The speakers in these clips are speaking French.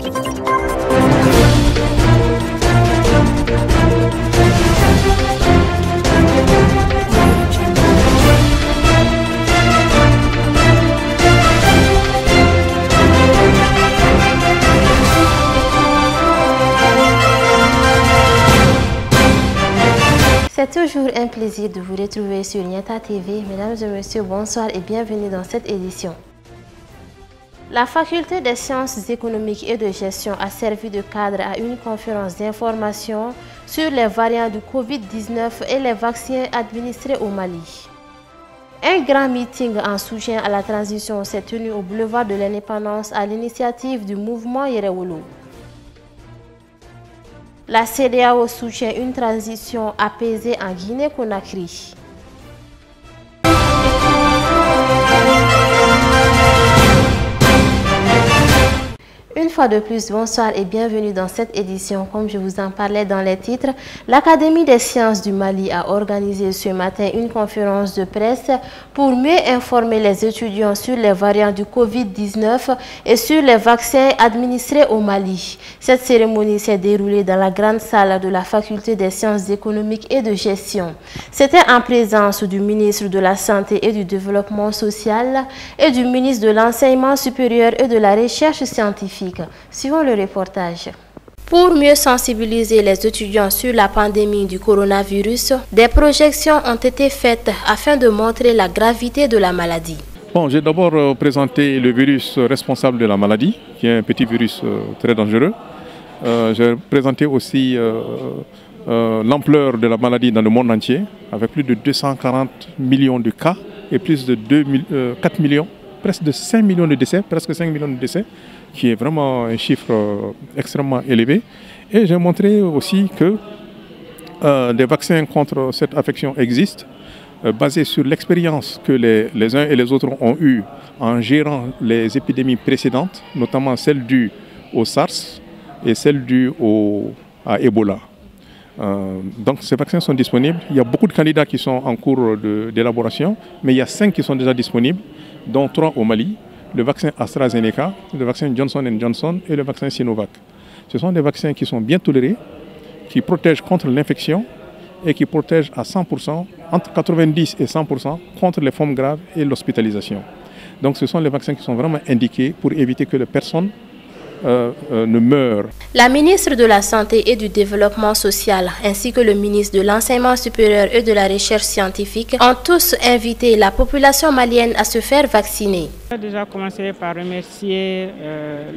C'est toujours un plaisir de vous retrouver sur Niata TV. Mesdames et messieurs, bonsoir et bienvenue dans cette édition. La faculté des sciences économiques et de gestion a servi de cadre à une conférence d'information sur les variants du Covid-19 et les vaccins administrés au Mali. Un grand meeting en soutien à la transition s'est tenu au boulevard de l'Indépendance à l'initiative du mouvement Yerewolo. La CEDEAO soutient une transition apaisée en Guinée-Conakry. Une fois de plus, bonsoir et bienvenue dans cette édition. Comme je vous en parlais dans les titres, l'Académie des sciences du Mali a organisé ce matin une conférence de presse pour mieux informer les étudiants sur les variants du Covid-19 et sur les vaccins administrés au Mali. Cette cérémonie s'est déroulée dans la grande salle de la Faculté des sciences économiques et de gestion. C'était en présence du ministre de la Santé et du Développement social et du ministre de l'Enseignement supérieur et de la Recherche scientifique. Suivons le reportage. Pour mieux sensibiliser les étudiants sur la pandémie du coronavirus, des projections ont été faites afin de montrer la gravité de la maladie. Bon, j'ai d'abord présenté le virus responsable de la maladie, qui est un petit virus très dangereux. J'ai présenté aussi l'ampleur de la maladie dans le monde entier, avec plus de 240 millions de cas et plus de 4 millions, presque de 5 millions de décès, presque 5 millions de décès, qui est vraiment un chiffre extrêmement élevé. Et j'ai montré aussi que des vaccins contre cette affection existent, basés sur l'expérience que les uns et les autres ont eue en gérant les épidémies précédentes, notamment celle due au SARS et celle due à Ebola. Donc ces vaccins sont disponibles. Il y a beaucoup de candidats qui sont en cours d'élaboration, mais il y a 5 qui sont déjà disponibles, dont 3 au Mali. Le vaccin AstraZeneca, le vaccin Johnson & Johnson et le vaccin Sinovac. Ce sont des vaccins qui sont bien tolérés, qui protègent contre l'infection et qui protègent à 100%, entre 90 et 100% contre les formes graves et l'hospitalisation. Donc ce sont les vaccins qui sont vraiment indiqués pour éviter que les personnes ne meurent. La ministre de la Santé et du Développement social ainsi que le ministre de l'Enseignement supérieur et de la Recherche scientifique ont tous invité la population malienne à se faire vacciner. Je vais déjà commencer par remercier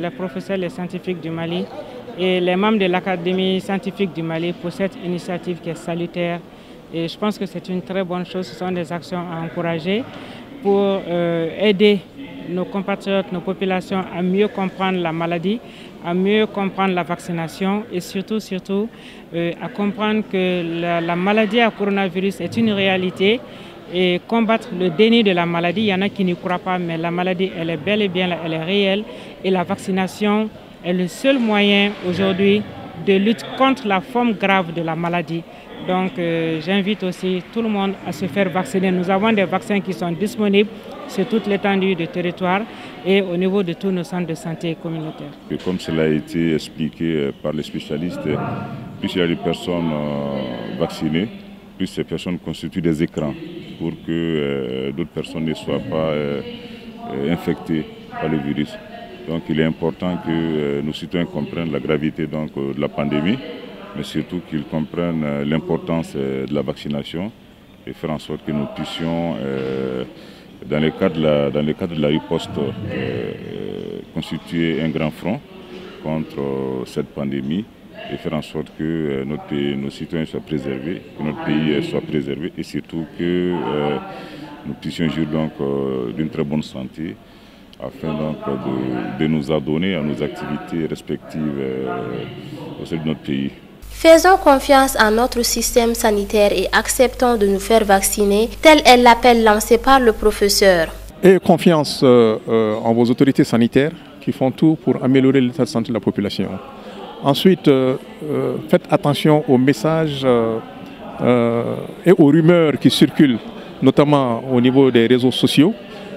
les professeurs, les scientifiques du Mali et les membres de l'Académie scientifique du Mali pour cette initiative qui est salutaire. Et je pense que c'est une très bonne chose, ce sont des actions à encourager pour aider nos compatriotes, nos populations à mieux comprendre la maladie, à mieux comprendre la vaccination et surtout à comprendre que la maladie à coronavirus est une réalité et combattre le déni de la maladie. Il y en a qui n'y croient pas, mais la maladie, elle est bel et bien là, elle est réelle et la vaccination est le seul moyen aujourd'hui de lutte contre la forme grave de la maladie. Donc j'invite aussi tout le monde à se faire vacciner. Nous avons des vaccins qui sont disponibles sur toute l'étendue du territoire et au niveau de tous nos centres de santé communautaires. Et comme cela a été expliqué par les spécialistes, plus il y a de personnes vaccinées, plus ces personnes constituent des écrans pour que d'autres personnes ne soient pas infectées par le virus. Donc il est important que nos citoyens comprennent la gravité de la pandémie, mais surtout qu'ils comprennent l'importance de la vaccination et faire en sorte que nous puissions, dans le cadre de la riposte, constituer un grand front contre cette pandémie et faire en sorte que nos citoyens soient préservés, que notre pays soit préservé et surtout que nous puissions jouir d'une très bonne santé afin de nous adonner à nos activités respectives au sein de notre pays. Faisons confiance à notre système sanitaire et acceptons de nous faire vacciner, tel est l'appel lancé par le professeur. Et confiance en vos autorités sanitaires qui font tout pour améliorer l'état de santé de la population. Ensuite, faites attention aux messages et aux rumeurs qui circulent, notamment au niveau des réseaux sociaux,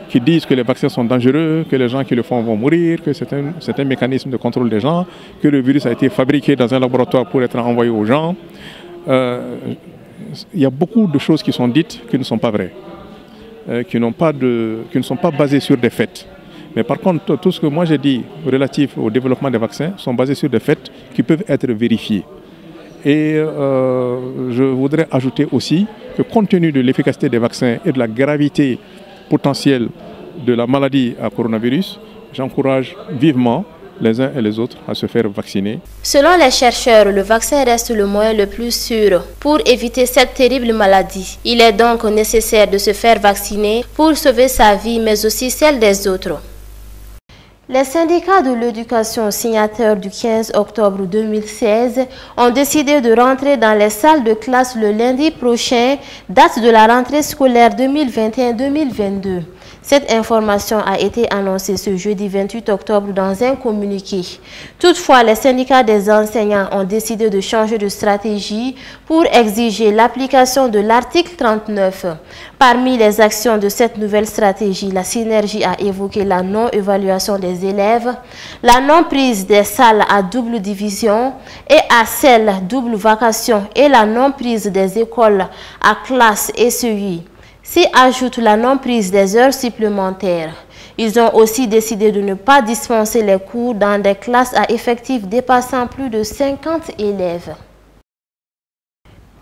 qui disent que les vaccins sont dangereux, que les gens qui le font vont mourir, que c'est un mécanisme de contrôle des gens, que le virus a été fabriqué dans un laboratoire pour être envoyé aux gens. Il y a beaucoup de choses qui sont dites qui ne sont pas vraies, qui ne sont pas basées sur des faits. Mais par contre, tout ce que moi j'ai dit relatif au développement des vaccins sont basés sur des faits qui peuvent être vérifiés. Et je voudrais ajouter aussi que compte tenu de l'efficacité des vaccins et de la gravité potentielle de la maladie à coronavirus, j'encourage vivement les uns et les autres à se faire vacciner. Selon les chercheurs, le vaccin reste le moyen le plus sûr pour éviter cette terrible maladie. Il est donc nécessaire de se faire vacciner pour sauver sa vie, mais aussi celle des autres. Les syndicats de l'éducation signataires du 15 octobre 2016 ont décidé de rentrer dans les salles de classe le lundi prochain, date de la rentrée scolaire 2021-2022. Cette information a été annoncée ce jeudi 28 octobre dans un communiqué. Toutefois, les syndicats des enseignants ont décidé de changer de stratégie pour exiger l'application de l'article 39. Parmi les actions de cette nouvelle stratégie, la synergie a évoqué la non-évaluation des élèves, la non-prise des salles à double division et à celle double vacation et la non-prise des écoles à classe SEI. S'y ajoute la non-prise des heures supplémentaires. Ils ont aussi décidé de ne pas dispenser les cours dans des classes à effectifs dépassant plus de 50 élèves.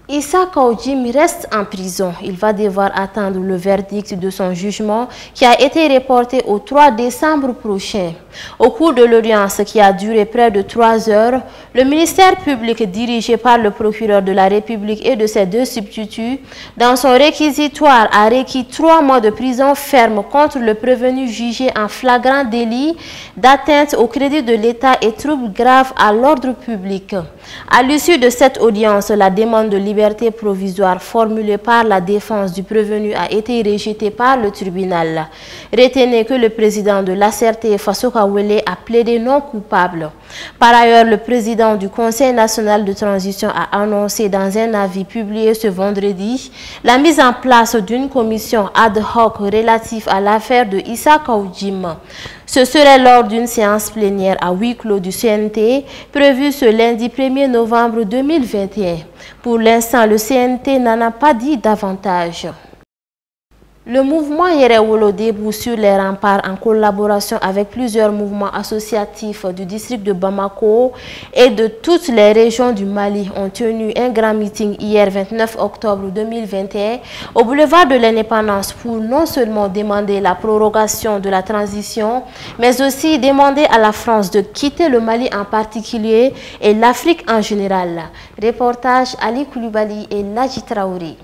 Issa Kaoudjim reste en prison. Il va devoir attendre le verdict de son jugement qui a été reporté au 3 décembre prochain. Au cours de l'audience qui a duré près de 3 heures, le ministère public dirigé par le procureur de la République et de ses 2 substituts, dans son réquisitoire a requis 3 mois de prison ferme contre le prévenu jugé en flagrant délit d'atteinte au crédit de l'État et troubles graves à l'ordre public. À l'issue de cette audience, la demande de liberté provisoire formulée par la défense du prévenu a été rejetée par le tribunal. Retenez que le président de l'ACRT, Fasso Kawele, a plaidé non coupable. Par ailleurs, le président du Conseil national de transition a annoncé dans un avis publié ce vendredi la mise en place d'une commission ad hoc relative à l'affaire de Issa Kaoudjim. Ce serait lors d'une séance plénière à huis clos du CNT prévue ce lundi 1er novembre 2021. Pour l'instant, le CNT n'en a pas dit davantage. Le mouvement Yerewolo debout sur les remparts en collaboration avec plusieurs mouvements associatifs du district de Bamako et de toutes les régions du Mali ont tenu un grand meeting hier 29 octobre 2021 au boulevard de l'Indépendance pour non seulement demander la prorogation de la transition, mais aussi demander à la France de quitter le Mali en particulier et l'Afrique en général. Reportage Ali Koulibaly et Nadji Traoré.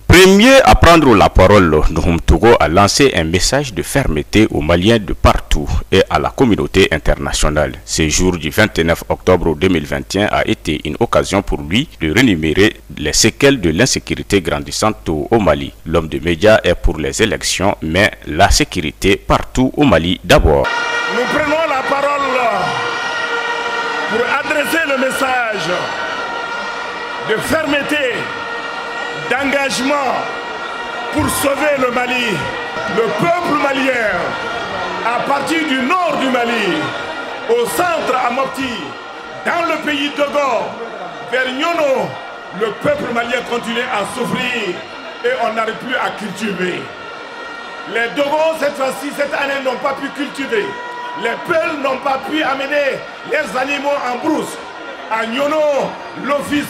Premier à prendre la parole, Nouhoum Togo a lancé un message de fermeté aux Maliens de partout et à la communauté internationale. Ce jour du 29 octobre 2021 a été une occasion pour lui de rémunérer les séquelles de l'insécurité grandissante au Mali. L'homme de médias est pour les élections, mais la sécurité partout au Mali d'abord. Nous prenons la parole pour adresser le message de fermeté, d'engagement pour sauver le Mali. Le peuple malien, à partir du nord du Mali, au centre à Mopti, dans le pays de Togo, vers Nyono, le peuple malien continue à souffrir et on n'arrive plus à cultiver. Les Dogons, cette fois-ci, cette année, n'ont pas pu cultiver. Les Peuls n'ont pas pu amener leurs animaux en brousse. À Nyono, l'office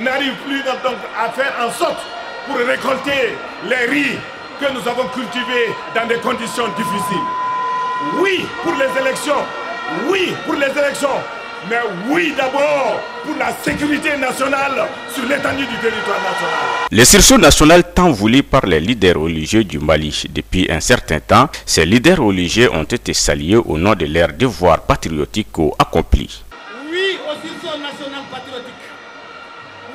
n'arrive plus donc à faire en sorte pour récolter les riz que nous avons cultivés dans des conditions difficiles. Oui pour les élections, oui pour les élections, mais oui d'abord pour la sécurité nationale sur l'étendue du territoire national. Les sursauts nationaux tant voulus par les leaders religieux du Mali. Depuis un certain temps, ces leaders religieux ont été salués au nom de leurs devoirs patriotiques accomplis. Oui au sursaut national patriotique.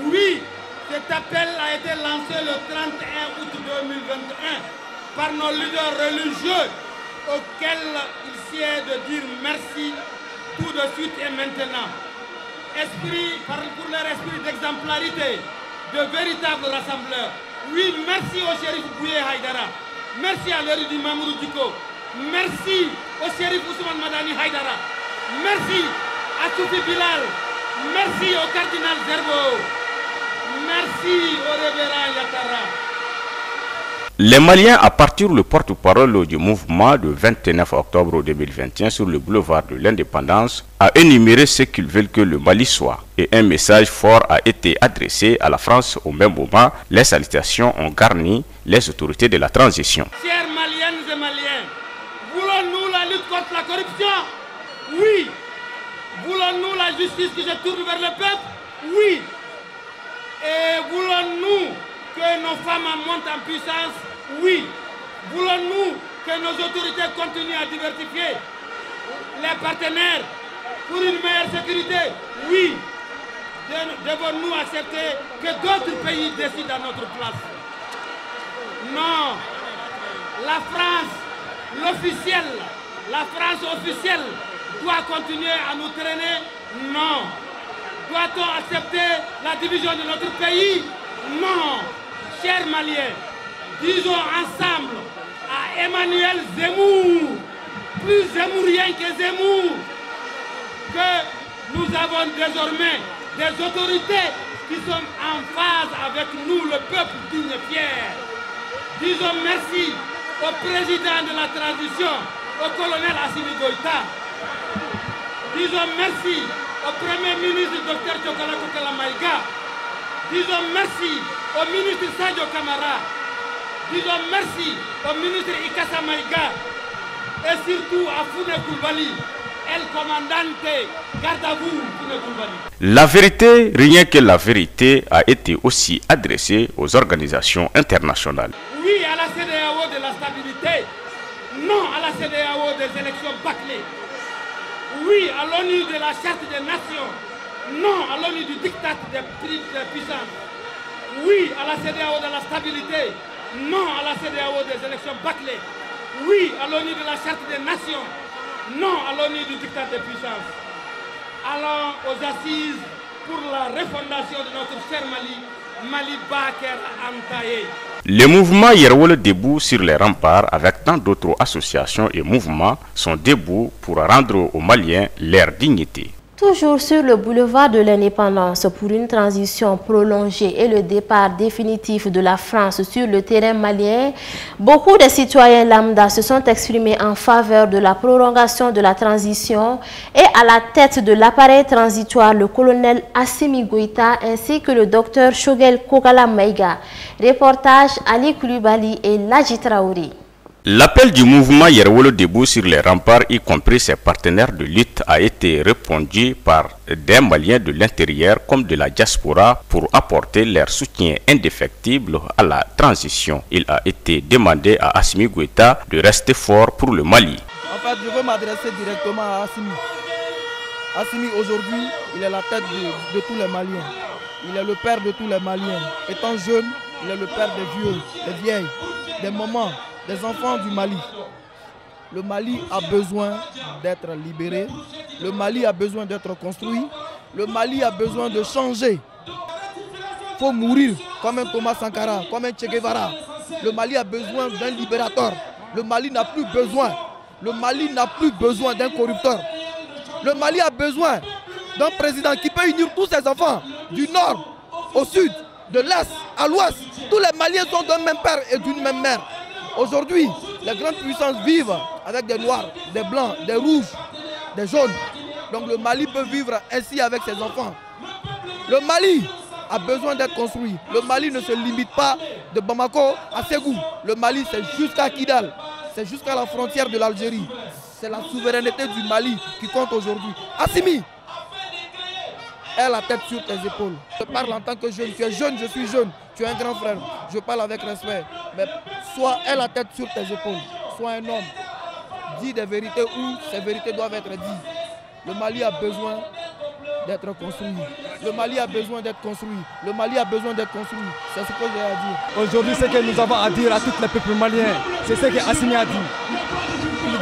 Oui, cet appel a été lancé le 31 août 2021 par nos leaders religieux auxquels il sied de dire merci tout de suite et maintenant. Pour leur esprit d'exemplarité, de véritables rassembleurs. Oui, merci au shérif Bouye Haïdara Merci à l'érudit Mamoudou Diko. Merci au shérif Ousmane Madani Haïdara. Merci à Soufi Bilal. Merci au cardinal Zerbo. Merci au révérend Yatara. Les Maliens, à partir le porte-parole du mouvement du 29 octobre 2021 sur le boulevard de l'Indépendance, a énuméré ce qu'ils veulent que le Mali soit. Et un message fort a été adressé à la France au même moment. Les salutations ont garni les autorités de la transition. Chers Maliennes et Maliens, voulons-nous la lutte contre la corruption? Oui. Voulons-nous la justice qui se tourne vers le peuple? Oui. Et voulons-nous que nos femmes montent en puissance? Oui. Voulons-nous que nos autorités continuent à diversifier les partenaires pour une meilleure sécurité? Oui. Devons-nous accepter que d'autres pays décident à notre place? Non. La France, l'officiel, la France officielle doit continuer à nous traîner? Non. Doit-on accepter la division de notre pays? Non. Chers Maliens, disons ensemble à Emmanuel Zemmour, plus zemmourien que Zemmour, que nous avons désormais des autorités qui sont en phase avec nous, le peuple digne et fier. Disons merci au président de la transition, au colonel Assimi Goïta. Disons merci au Premier ministre Dr Tchokala Kokala Maïga. Disons merci au ministre Sadio Kamara. Disons merci au ministre Ikassa Maïga. Et surtout à Founé Koulibaly, El Commandante, garde à vous, Founé Koulibaly. La vérité, rien que la vérité, a été aussi adressée aux organisations internationales. Oui à la CEDEAO de la stabilité, non à la CEDEAO des élections bâclées. Oui à l'ONU de la Charte des Nations, non à l'ONU du diktat des puissances. Oui à la CEDEAO de la stabilité, non à la CEDEAO des élections bâclées. Oui à l'ONU de la Charte des Nations, non à l'ONU du diktat des puissances. Allons aux assises pour la refondation de notre cher Mali, Mali Baker Antaye. Le mouvement Yerwole debout sur les remparts avec tant d'autres associations et mouvements sont debout pour rendre aux Maliens leur dignité. Toujours sur le boulevard de l'Indépendance pour une transition prolongée et le départ définitif de la France sur le terrain malien, beaucoup de citoyens lambda se sont exprimés en faveur de la prolongation de la transition et à la tête de l'appareil transitoire, le colonel Assimi Goïta ainsi que le docteur Choguel Kokala Maïga. Reportage Ali Koulibaly et Ladji Traoré. L'appel du mouvement Yerwole debout sur les remparts, y compris ses partenaires de lutte, a été répondu par des Maliens de l'intérieur comme de la diaspora pour apporter leur soutien indéfectible à la transition. Il a été demandé à Assimi Goïta de rester fort pour le Mali. En fait, je veux m'adresser directement à Assimi. Assimi, aujourd'hui, il est la tête de tous les Maliens. Il est le père de tous les Maliens. Étant jeune, il est le père des vieux, des vieilles, des mamans, des enfants du Mali. Le Mali a besoin d'être libéré. Le Mali a besoin d'être construit. Le Mali a besoin de changer. Il faut mourir comme un Thomas Sankara, comme un Che Guevara. Le Mali a besoin d'un libérateur. Le Mali n'a plus besoin. Le Mali n'a plus besoin d'un corrupteur. Le Mali a besoin d'un président qui peut unir tous ses enfants, du nord au sud, de l'est à l'ouest. Tous les Maliens sont d'un même père et d'une même mère. Aujourd'hui, les grandes puissances vivent avec des noirs, des blancs, des rouges, des jaunes. Donc le Mali peut vivre ainsi avec ses enfants. Le Mali a besoin d'être construit. Le Mali ne se limite pas de Bamako à Ségou. Le Mali, c'est jusqu'à Kidal. C'est jusqu'à la frontière de l'Algérie. C'est la souveraineté du Mali qui compte aujourd'hui. Assimi, aie la tête sur tes épaules. Je parle en tant que jeune. Tu es jeune, je suis jeune. Tu es un grand frère. Je parle avec respect. Mais aie la tête sur tes épaules. Sois un homme. Dis des vérités où ces vérités doivent être dites. Le Mali a besoin d'être construit. Le Mali a besoin d'être construit. Le Mali a besoin d'être construit. C'est ce que j'ai à dire. Aujourd'hui, ce que nous avons à dire à tous les peuples maliens, c'est ce que Assimi a dit.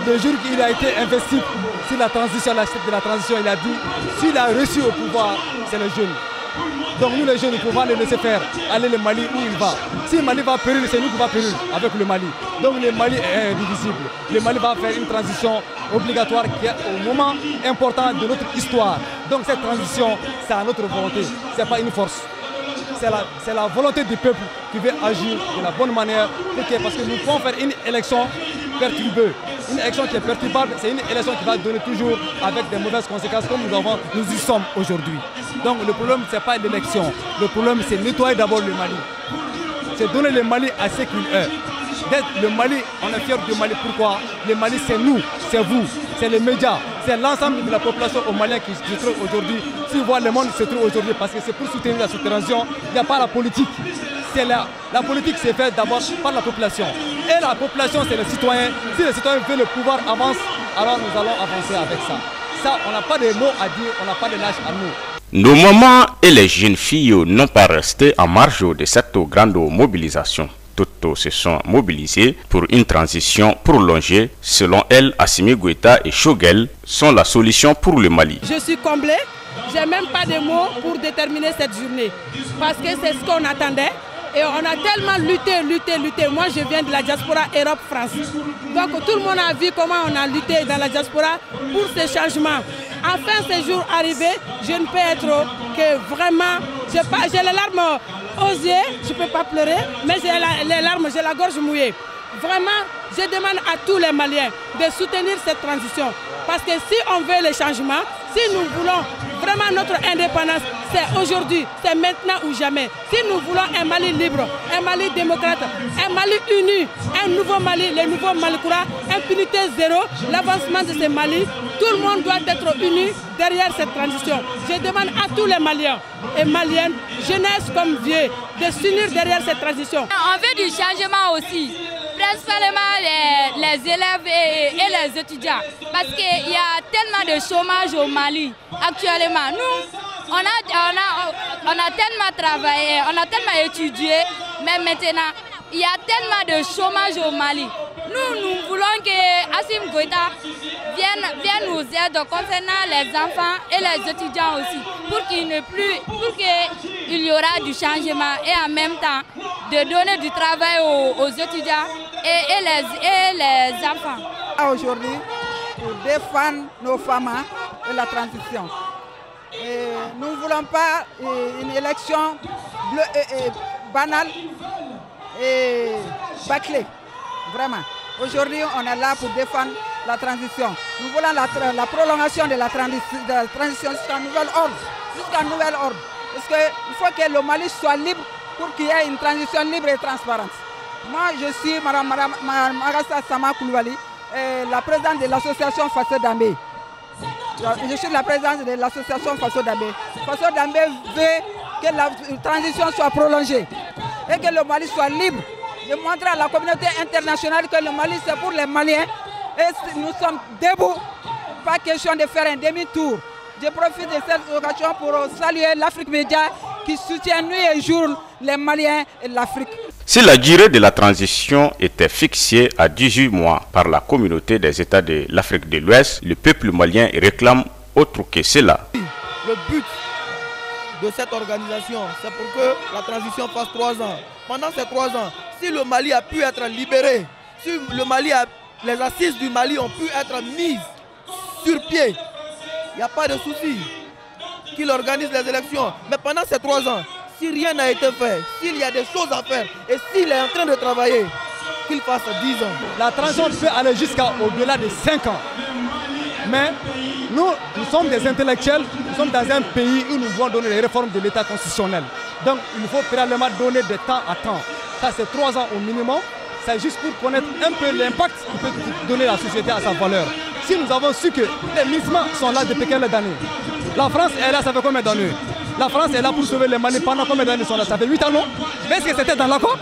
Le jour qu'il a été investi sur la transition, la chef de la transition, il a dit, s'il a reçu au pouvoir, c'est le jeune. Donc nous les jeunes, nous pouvons les laisser faire, aller le Mali où il va. Si le Mali va périr, c'est nous qui va périr avec le Mali. Donc le Mali est indivisible. Le Mali va faire une transition obligatoire qui est au moment important de notre histoire. Donc cette transition, c'est à notre volonté, ce n'est pas une force. C'est la volonté du peuple qui veut agir de la bonne manière. Parce que nous pouvons faire une élection perturbée. Une élection qui est perturbable, c'est une élection qui va donner toujours avec des mauvaises conséquences comme nous y sommes aujourd'hui. Donc le problème, ce n'est pas l'élection. Le problème, c'est nettoyer d'abord le Mali. C'est donner le Mali à ce qu'il est. Le Mali, on est fiers du Mali. Pourquoi? Le Mali, c'est nous, c'est vous, c'est les médias, c'est l'ensemble de la population au Mali qui se trouve aujourd'hui. Si vous voyez le monde se trouve aujourd'hui, parce que c'est pour soutenir la transition, il n'y a pas la politique. La politique, c'est fait d'abord par la population. Et la population, c'est les citoyens. Si les citoyens veulent le pouvoir avance, alors nous allons avancer avec ça. Ça, on n'a pas de mots à dire, on n'a pas de lâche à nous. Nos mamans et les jeunes filles n'ont pas resté en marge de cette grande mobilisation. Toutes se sont mobilisées pour une transition prolongée. Selon elle, Assimi Goïta et Choguel sont la solution pour le Mali. Je suis comblée, je n'ai même pas de mots pour déterminer cette journée. Parce que c'est ce qu'on attendait. Et on a tellement lutté. Moi, je viens de la diaspora Europe-France. Donc, tout le monde a vu comment on a lutté dans la diaspora pour ce changement. Enfin, ce jour arrivé, je ne peux être que vraiment... J'ai les larmes aux yeux, je ne peux pas pleurer, mais j'ai les larmes, j'ai la gorge mouillée. Vraiment, je demande à tous les Maliens de soutenir cette transition. Parce que si on veut le changement, si nous voulons vraiment notre indépendance, c'est aujourd'hui, c'est maintenant ou jamais. Si nous voulons un Mali libre, un Mali démocrate, un Mali uni, un nouveau Mali, le nouveau Malikoura, impunité zéro, l'avancement de ce Mali, tout le monde doit être uni derrière cette transition. Je demande à tous les Maliens et Maliennes, jeunesse comme vieux, de s'unir derrière cette transition. On veut du changement aussi, principalement les élèves et les étudiants, parce qu'il y a tellement de chômage au Mali actuellement. Nous, on a tellement travaillé, on a tellement étudié, mais maintenant, il y a tellement de chômage au Mali. Nous voulons que Assimi Goïta vienne nous aider concernant les enfants et les étudiants aussi, pour qu'il y aura du changement et en même temps de donner du travail aux étudiants et les enfants. Aujourd'hui, pour défendre nos femmes et la transition. Et nous ne voulons pas une élection banale et bâclée. Vraiment. Aujourd'hui, on est là pour défendre la transition. Nous voulons la prolongation de la transition jusqu'à nouvel ordre. Parce qu'il faut que le Mali soit libre pour qu'il y ait une transition libre et transparente. Moi, je suis Mme Magassa Sama Koulibaly, la présidente de l'association Faso Dambé. Je suis la présidente de l'association Faso Dambé. Faso Dambé veut que la transition soit prolongée et que le Mali soit libre. De montrer à la communauté internationale que le Mali c'est pour les Maliens et nous sommes debout. Pas question de faire un demi-tour. Je profite de cette occasion pour saluer l'Afrique Média qui soutient nuit et jour les Maliens et l'Afrique. Si la durée de la transition était fixée à 18 mois par la communauté des États de l'Afrique de l'Ouest, le peuple malien réclame autre que cela. Le but de cette organisation, c'est pour que la transition fasse 3 ans. Pendant ces 3 ans, si le Mali a pu être libéré, si les assises du Mali ont pu être mises sur pied, il n'y a pas de souci qu'il organise les élections. Mais pendant ces 3 ans, si rien n'a été fait, s'il y a des choses à faire et s'il est en train de travailler, qu'il fasse 10 ans. La transition peut aller jusqu'à au-delà de 5 ans. Mais nous sommes des intellectuels, nous sommes dans un pays où nous voulons donner les réformes de l'État constitutionnel. Donc il faut préalablement donner de temps à temps. Ça c'est 3 ans au minimum. C'est juste pour connaître un peu l'impact que peut donner la société à sa valeur. Si nous avons su que les musulmans sont là depuis quelle année? La France est là, ça fait combien d'années? La France est là pour sauver les Mali pendant combien d'années sont là? Ça fait 8 ans, non? Mais est-ce que c'était dans l'accord?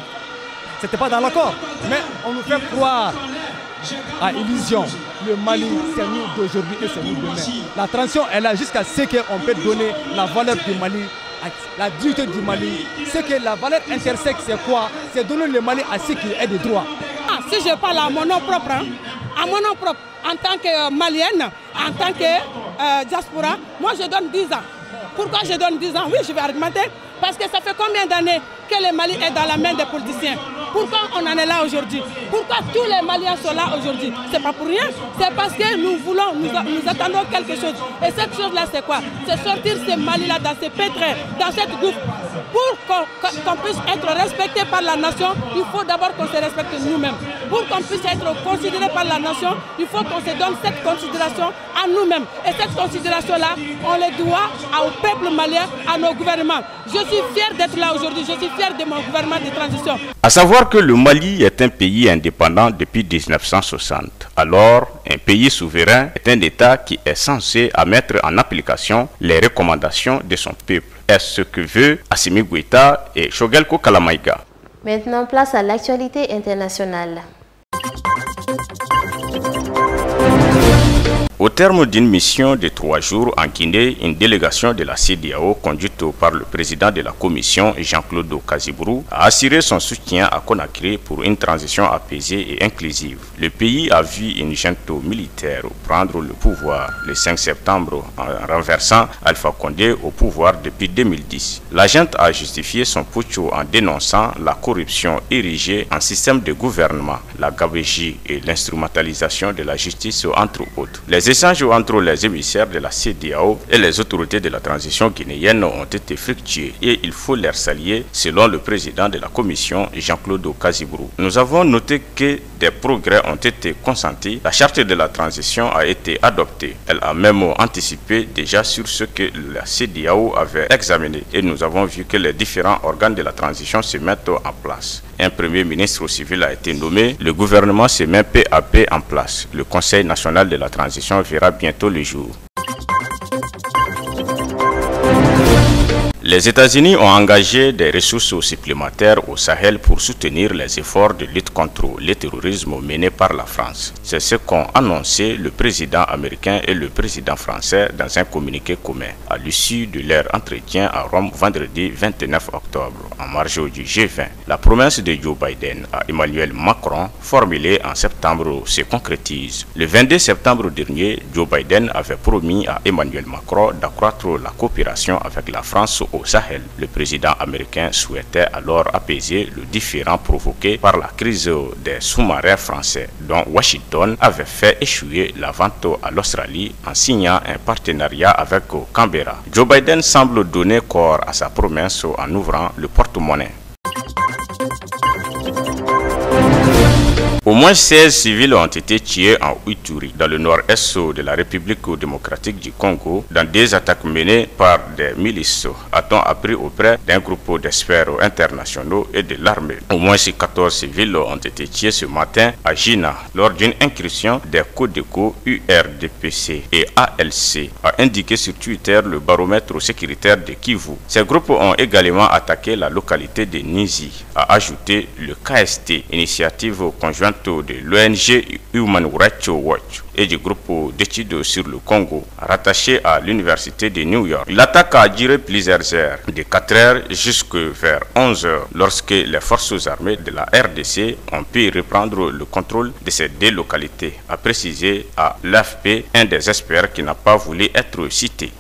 C'était pas dans l'accord. Mais on nous fait croire à illusion. Le Mali, c'est nous d'aujourd'hui et c'est nous demain. La transition est là jusqu'à ce qu'on peut donner la valeur du Mali, la dignité du Mali. C'est que la valeur intersecte, c'est quoi? C'est donner le Mali à ceux qui aient des droits. Si je parle à mon nom propre, en tant que malienne, en tant que diaspora, moi je donne 10 ans. Pourquoi je donne 10 ans? Oui, je vais argumenter. Parce que ça fait combien d'années que le Mali est dans la main des politiciens? Pourquoi on en est là aujourd'hui? Pourquoi tous les Maliens sont là aujourd'hui? C'est pas pour rien. C'est parce que nous voulons, nous attendons quelque chose. Et cette chose-là, c'est quoi? C'est sortir ce Mali-là dans ces pétrins, dans cette gouffre. Pour qu'on puisse être respecté par la nation, il faut d'abord qu'on se respecte nous-mêmes. Pour qu'on puisse être considéré par la nation, il faut qu'on se donne cette considération à nous-mêmes. Et cette considération-là, on le doit au peuple malien, à nos gouvernements. Je suis fier d'être là aujourd'hui, je suis fier de mon gouvernement de transition. À savoir que le Mali est un pays indépendant depuis 1960. Alors, un pays souverain est un État qui est censé mettre en application les recommandations de son peuple. Est-ce ce que veut Assimi Goïta et Choguel Kalamaïga. Maintenant, place à l'actualité internationale. Au terme d'une mission de 3 jours en Guinée, une délégation de la CEDEAO conduite par le président de la commission, Jean-Claude Kazibourou, a assuré son soutien à Conakry pour une transition apaisée et inclusive. Le pays a vu une junte militaire prendre le pouvoir le 5 septembre en renversant Alpha Condé au pouvoir depuis 2010. La junte a justifié son putsch en dénonçant la corruption érigée en système de gouvernement, la gabegie et l'instrumentalisation de la justice entre autres. Les échanges entre les émissaires de la CEDEAO et les autorités de la transition guinéenne ont été fructueux et il faut les saluer selon le président de la commission, Jean-Claude Kazibourou. Nous avons noté que des progrès ont été consentis. La charte de la transition a été adoptée. Elle a même anticipé déjà sur ce que la CEDEAO avait examiné et nous avons vu que les différents organes de la transition se mettent en place. Un premier ministre civil a été nommé, le gouvernement se met peu à peu en place. Le Conseil national de la transition verra bientôt le jour. Les États-Unis ont engagé des ressources supplémentaires au Sahel pour soutenir les efforts de lutte contre le terrorisme menés par la France. C'est ce qu'ont annoncé le président américain et le président français dans un communiqué commun à l'issue de leur entretien à Rome vendredi 29 octobre en marge du G20. La promesse de Joe Biden à Emmanuel Macron formulée en septembre se concrétise. Le 22 septembre dernier, Joe Biden avait promis à Emmanuel Macron d'accroître la coopération avec la France au Sahel. Le président américain souhaitait alors apaiser le différend provoqué par la crise des sous-marins français, dont Washington avait fait échouer la vente à l'Australie en signant un partenariat avec Canberra. Joe Biden semble donner corps à sa promesse en ouvrant le porte-monnaie. Au moins 16 civils ont été tués en Ituri, dans le nord-est de la République démocratique du Congo, dans des attaques menées par des milices, a-t-on appris auprès d'un groupe d'experts internationaux et de l'armée. Au moins 14 civils ont été tués ce matin à Jina, lors d'une incursion des Codeco, URDPC et ALC, a indiqué sur Twitter le baromètre sécuritaire de Kivu. Ces groupes ont également attaqué la localité de Nizi, a ajouté le KST, initiative conjointe de l'ONG Human Rights Watch et du groupe d'études sur le Congo, rattaché à l'université de New York. L'attaque a duré plusieurs heures, de 4 heures jusqu'à vers 11 heures, lorsque les forces armées de la RDC ont pu reprendre le contrôle de ces deux localités, a précisé à l'AFP un des experts qui n'a pas voulu être cité.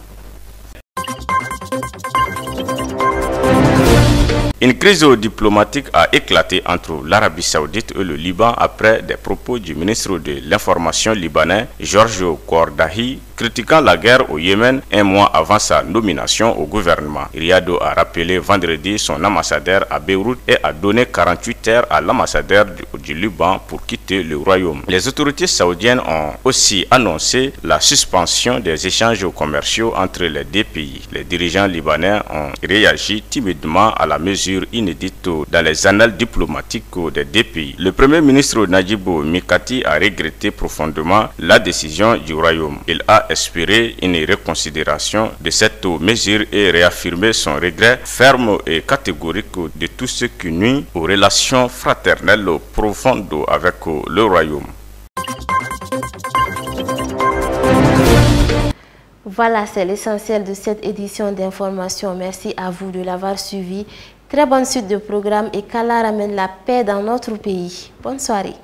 Une crise diplomatique a éclaté entre l'Arabie Saoudite et le Liban après des propos du ministre de l'Information libanais, Georges Kordahi, critiquant la guerre au Yémen un mois avant sa nomination au gouvernement. Riyad a rappelé vendredi son ambassadeur à Beyrouth et a donné 48 heures à l'ambassadeur du Liban pour quitter le royaume. Les autorités saoudiennes ont aussi annoncé la suspension des échanges commerciaux entre les deux pays. Les dirigeants libanais ont réagi timidement à la mesure inédite dans les annales diplomatiques des deux pays. Le premier ministre Najib Mikati a regretté profondément la décision du royaume. Il a espéré une reconsidération de cette mesure et réaffirmé son regret ferme et catégorique de tout ce qui nuit aux relations fraternelles profondes avec le royaume. Voilà, c'est l'essentiel de cette édition d'information. Merci à vous de l'avoir suivi. Très bonne suite de programme et qu'Allah ramène la paix dans notre pays. Bonne soirée.